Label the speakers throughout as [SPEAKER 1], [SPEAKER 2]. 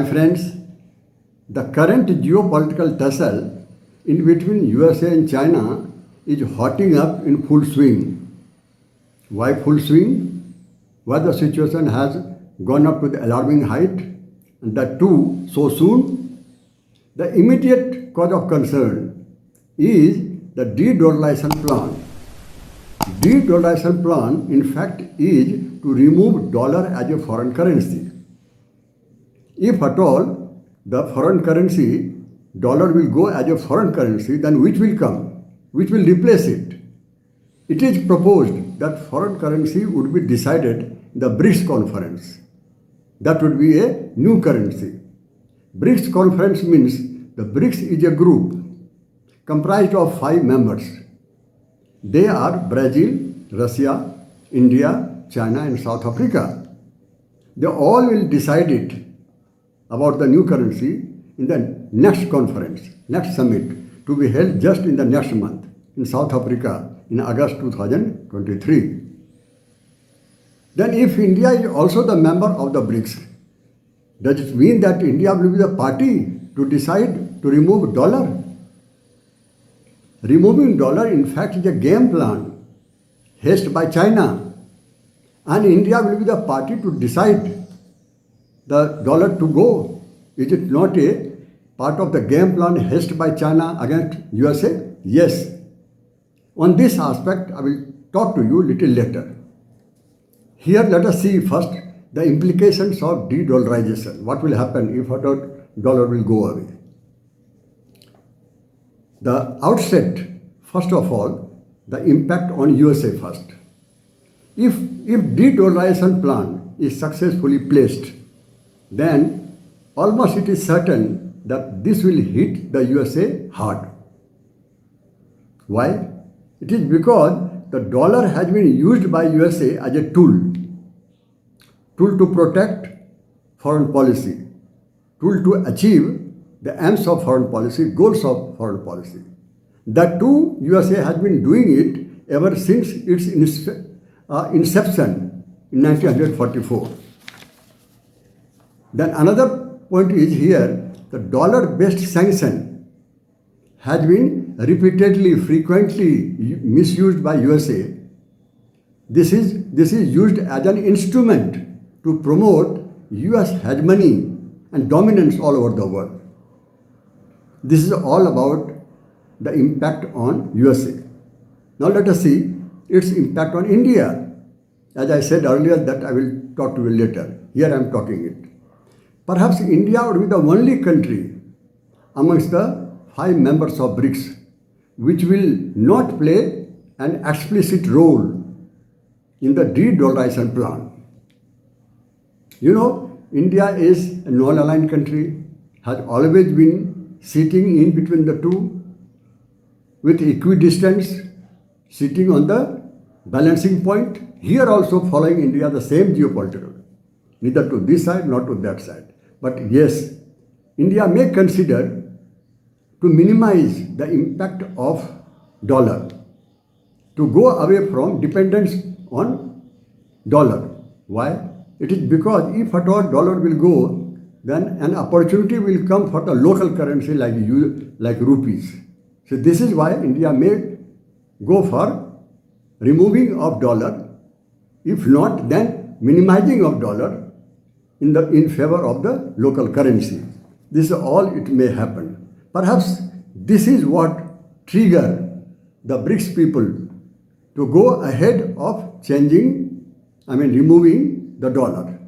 [SPEAKER 1] My friends, the current geopolitical tussle in between USA and China is hotting up in full swing. Why full swing? Why the situation has gone up to the alarming height, and that too so soon? The immediate cause of concern is the de-dollarization plan. De-dollarization plan, in fact, is to remove dollar as a foreign currency. If at all the foreign currency, dollar will go as a foreign currency, then which will come? Which will replace it? It is proposed that foreign currency would be decided in the BRICS conference. That would be a new currency. BRICS conference means the BRICS is a group comprised of 5 members. They are Brazil, Russia, India, China and South Africa. They all will decide it about the new currency in the next conference, next summit, to be held just in the next month in South Africa in August 2023. Then if India is also the member of the BRICS, does it mean that India will be the party to decide to remove dollar? Removing dollar, in fact, is a game plan hatched by China, and India will be the party to decide the dollar to go. Is it not a part of the game plan hatched by China against USA? Yes. On this aspect, I will talk to you little later. Here, let us see first the implications of de-dollarization. What will happen if dollar will go away? The outset, first of all, the impact on USA first. If de-dollarization plan is successfully placed, then almost it is certain that this will hit the USA hard. Why? It is because the dollar has been used by USA as a tool to protect foreign policy, tool to achieve the aims of foreign policy, goals of foreign policy. That too, USA has been doing it ever since its inception in 1944. Then another point is here, the dollar-based sanction has been repeatedly, frequently misused by USA. This is used as an instrument to promote US hegemony and dominance all over the world. This is all about the impact on USA. Now let us see its impact on India. As I said earlier that I will talk to you later. Here I am talking it. Perhaps India would be the only country amongst the 5 members of BRICS which will not play an explicit role in the de-dollarization plan. You know, India is a non-aligned country, has always been sitting in between the two with equidistance, sitting on the balancing point. Here also following India the same geopolitical, neither to this side nor to that side. But yes, India may consider to minimize the impact of dollar, to go away from dependence on dollar. Why? It is because if at all dollar will go, then an opportunity will come for the local currency like rupees. So this is why India may go for removing of dollar, if not then minimizing of dollar in favor of the local currency. This is all it may happen. Perhaps this is what trigger the BRICS people to go ahead of removing the dollar.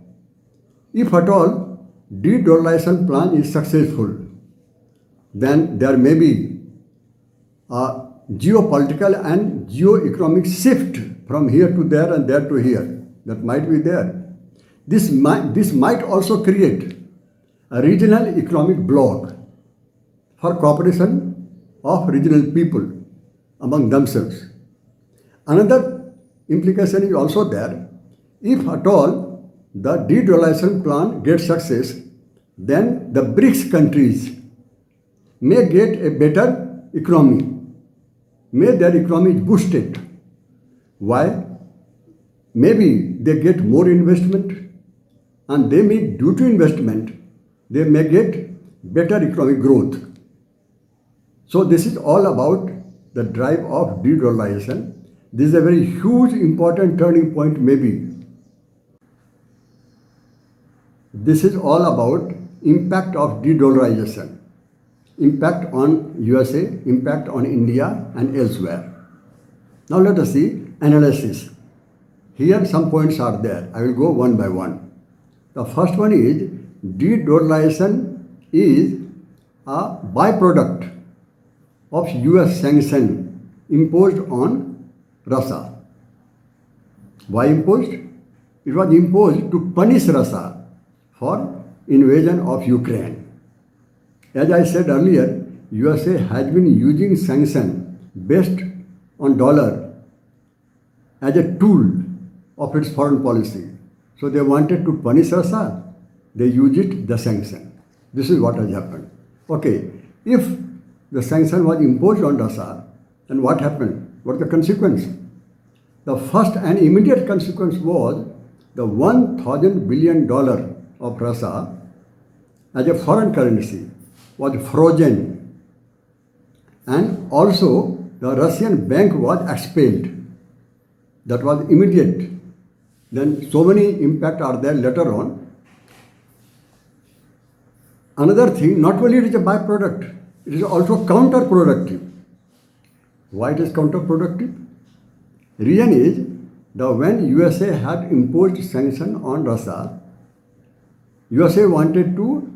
[SPEAKER 1] If at all de-dollarization plan is successful, then there may be a geopolitical and geo-economic shift from here to there and there to here. That might be there. This might also create a regional economic bloc for cooperation of regional people among themselves. Another implication is also there. If at all the de-dollarization plan gets success, then the BRICS countries may get a better economy. May their economy is boosted. Why? Maybe they get more investment, and they may, due to investment, they may get better economic growth. So this is all about the drive of de-dollarization. This is a very huge, important turning point maybe. This is all about impact of de-dollarization, impact on USA, impact on India and elsewhere. Now let us see analysis. Here some points are there. I will go one by one. The first one is de-dollarization is a byproduct of US sanction imposed on Russia. Why imposed? It was imposed to punish Russia for invasion of Ukraine. As I said earlier, USA has been using sanction based on dollar as a tool of its foreign policy. So they wanted to punish Russia, they used it, the sanction. This is what has happened. Okay, if the sanction was imposed on Russia, then what happened? What the consequence? The first and immediate consequence was the $1,000 billion of Russia as a foreign currency was frozen, and also the Russian bank was expelled. That was immediate. Then so many impact are there later on. Another thing, not only it is a byproduct, it is also counterproductive. Why it is counterproductive? Reason is that when USA had imposed sanction on Russia, USA wanted to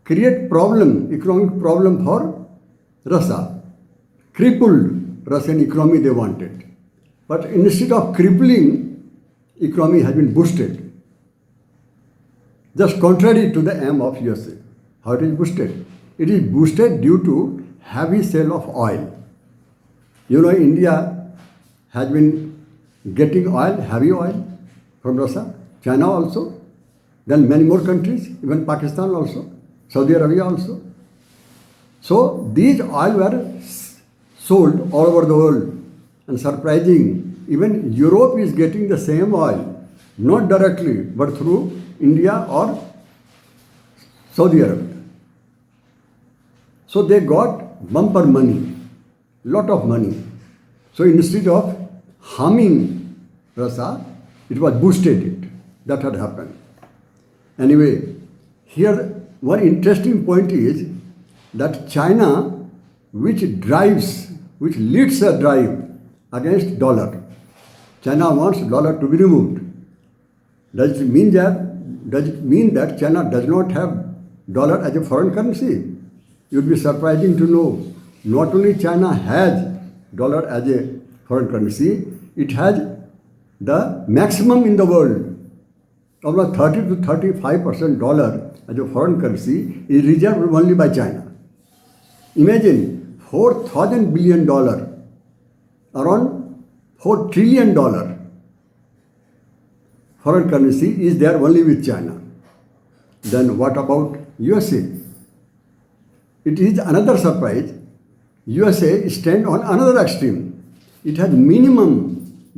[SPEAKER 1] create problem, economic problem for Russia. Crippled Russian economy they wanted. But instead of crippling, economy has been boosted. Just contrary to the aim of USA. How it is boosted? It is boosted due to heavy sale of oil. You know, India has been getting oil, heavy oil from Russia, China also, then many more countries, even Pakistan also, Saudi Arabia also. So these oil were sold all over the world, and surprising, even Europe is getting the same oil, not directly, but through India or Saudi Arabia. So they got bumper money, lot of money. So instead of harming Russia, it was boosted it. That had happened. Anyway, here one interesting point is that China, which leads a drive against dollar. China wants dollar to be removed. Does it mean that China does not have dollar as a foreign currency? It would be surprising to know not only China has dollar as a foreign currency, it has the maximum in the world. Almost 30 to 35% dollar as a foreign currency is reserved only by China. Imagine $4,000 billion, around $4 trillion foreign currency is there only with China. Then what about USA? It is another surprise. USA stands on another extreme. It has the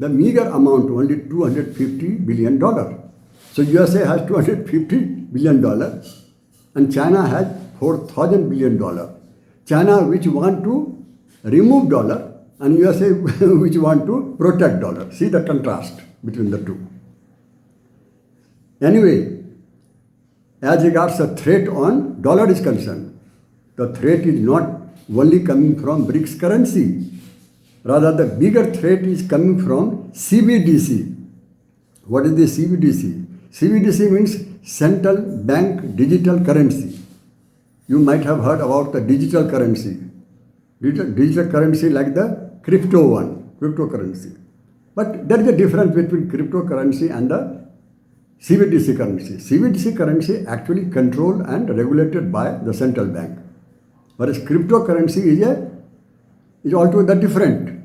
[SPEAKER 1] meager amount, only $250 billion. So USA has $250 billion and China has $4,000 billion. China which want to remove dollar and USA which want to protect dollar. See the contrast between the two. Anyway, as regards the threat on dollar is concerned, the threat is not only coming from BRICS currency. Rather, the bigger threat is coming from CBDC. What is the CBDC? CBDC means Central Bank Digital Currency. You might have heard about the digital currency. Digital currency like the cryptocurrency. But there is a difference between cryptocurrency and the CBDC currency. CBDC currency actually controlled and regulated by the central bank. Whereas cryptocurrency is altogether different,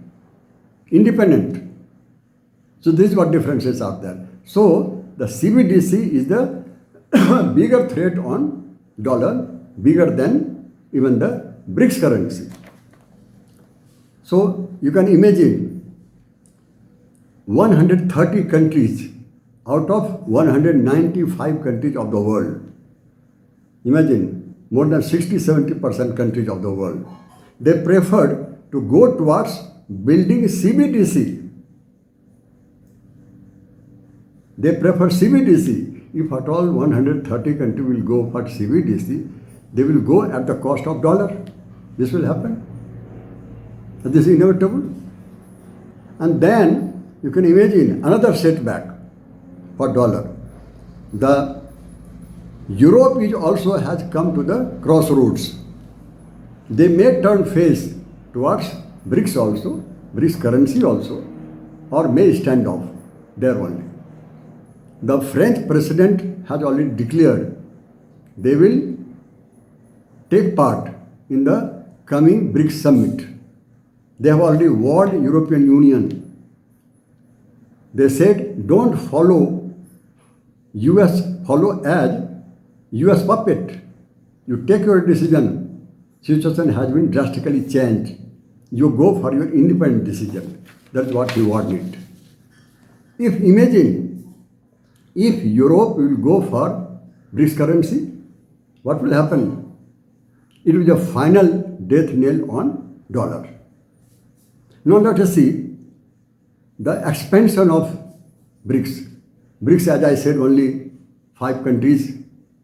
[SPEAKER 1] independent. So this is what differences are there. So the CBDC is the bigger threat on dollar, bigger than even the BRICS currency. So you can imagine 130 countries out of 195 countries of the world. Imagine, more than 60-70% countries of the world, they preferred to go towards building CBDC. They prefer CBDC. If at all 130 countries will go for CBDC, they will go at the cost of dollar. This will happen. And this is inevitable. And then you can imagine another setback for dollar. The Europe is also has come to the crossroads. They may turn face towards BRICS also, BRICS currency also, or may stand off there only. The French president has already declared they will take part in the coming BRICS summit. They have already warned European Union. They said, don't follow as US puppet. You take your decision. Situation has been drastically changed. You go for your independent decision. That's what he wanted. Imagine, if Europe will go for BRICS currency, what will happen? It will be a final death nail on dollar. Now let us see the expansion of BRICS. BRICS, as I said, only 5 countries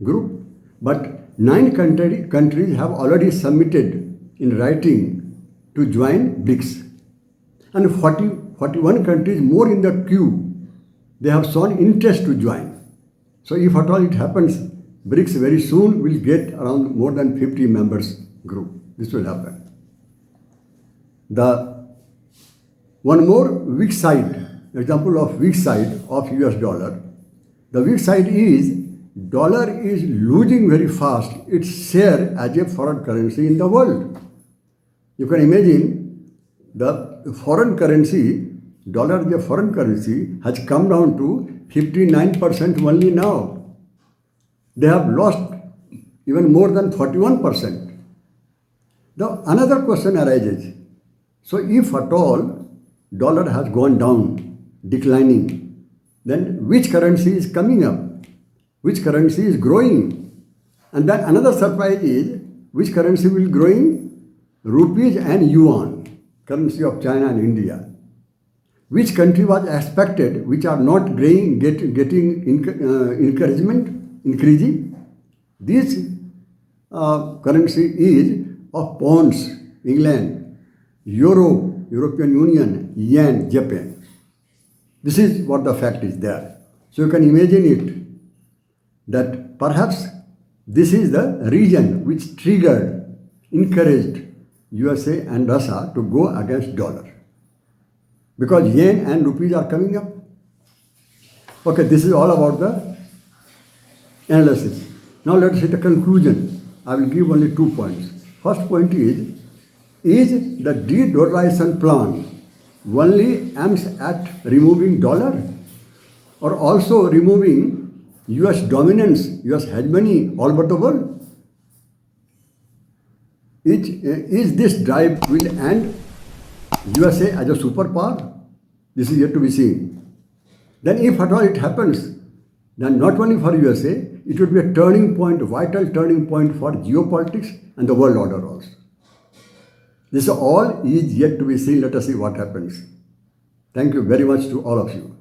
[SPEAKER 1] group, but 9 countries have already submitted in writing to join BRICS. And 41 countries more in the queue, they have shown interest to join. So if at all it happens, BRICS very soon will get around more than 50 members group. This will happen. The one more weak side, example of weak side of US dollar. The weak side is dollar is losing very fast its share as a foreign currency in the world. You can imagine the foreign currency, dollar as a foreign currency has come down to 59% only now. They have lost even more than 41%. Now another question arises. So if at all dollar has gone down, declining, then which currency is coming up? Which currency is growing? And then another surprise is, which currency will growing? Rupees and yuan, currency of China and India. Which country was expected, which are not getting encouragement, increasing? This currency is of pounds, England, euro, European Union, yen, Japan. This is what the fact is there. So you can imagine it, that perhaps this is the region which triggered, encouraged USA and Russia to go against dollar. Because yen and rupees are coming up. Okay, this is all about the analysis. Now let us see the conclusion. I will give only 2 points. First point is the De-Dollarisation plan only aims at removing dollar or also removing US dominance, US hegemony all over the world? Is this drive will end USA as a superpower? This is yet to be seen. Then if at all it happens, then not only for USA, it would be a turning point, a vital turning point for geopolitics and the world order also. This all is yet to be seen. Let us see what happens. Thank you very much to all of you.